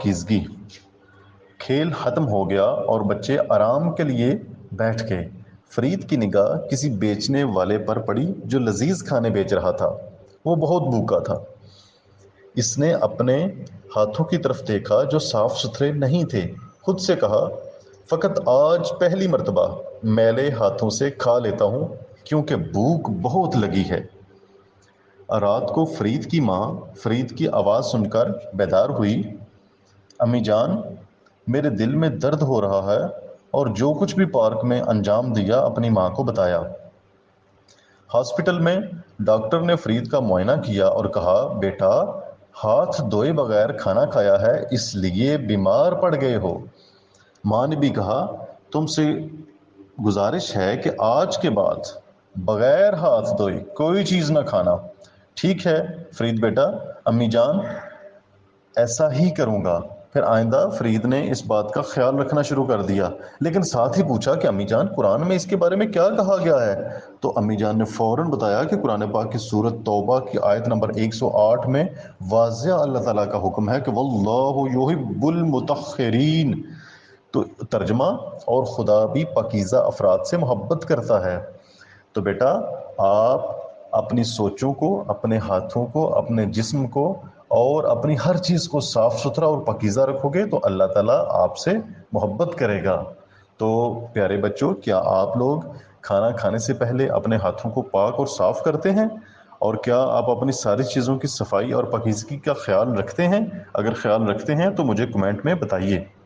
پاکیزگی۔ کھیل ختم ہو گیا اور بچے آرام کے لیے بیٹھ گئے۔ فرید کی نگاہ کسی بیچنے والے پر پڑی جو لذیذ کھانے بیچ رہا تھا۔ وہ بہت بھوکا تھا۔ اس نے اپنے ہاتھوں کی طرف دیکھا جو صاف ستھرے نہیں تھے۔ خود سے کہا، فقط آج پہلی مرتبہ میلے ہاتھوں سے کھا لیتا ہوں کیونکہ بھوک بہت لگی ہے۔ رات کو فرید کی ماں فرید کی آواز سن کر بیدار ہوئی۔ امی جان، میرے دل میں درد ہو رہا ہے اور جو کچھ بھی پارک میں انجام دیا اپنی ماں کو بتایا۔ ہاسپٹل میں ڈاکٹر نے فرید کا معائنہ کیا اور کہا، بیٹا ہاتھ دھوئے بغیر کھانا کھایا ہے اس لیے بیمار پڑ گئے ہو۔ ماں نے بھی کہا، تم سے گزارش ہے کہ آج کے بعد بغیر ہاتھ دھوئے کوئی چیز نہ کھانا۔ ٹھیک ہے فرید بیٹا، امی جان ایسا ہی کروں گا۔ پھر آئندہ فرید نے اس بات کا خیال رکھنا شروع کر دیا، لیکن ساتھ ہی پوچھا کہ امی جان قرآن میں اس کے بارے میں کیا کہا گیا ہے؟ تو امی جان نے فوراً بتایا کہ قرآن پاک کی سورۃ توبہ کی آیت نمبر 108 میں واضح اللہ تعالیٰ کا حکم ہے کہ واللہ یحب المطہرین۔ تو ترجمہ، اور خدا بھی پاکیزہ افراد سے محبت کرتا ہے۔ تو بیٹا آپ اپنی سوچوں کو، اپنے ہاتھوں کو، اپنے جسم کو اور اپنی ہر چیز کو صاف ستھرا اور پاکیزہ رکھو گے تو اللہ تعالیٰ آپ سے محبت کرے گا۔ تو پیارے بچوں، کیا آپ لوگ کھانا کھانے سے پہلے اپنے ہاتھوں کو پاک اور صاف کرتے ہیں؟ اور کیا آپ اپنی ساری چیزوں کی صفائی اور پاکیزگی کا خیال رکھتے ہیں؟ اگر خیال رکھتے ہیں تو مجھے کمنٹ میں بتائیے۔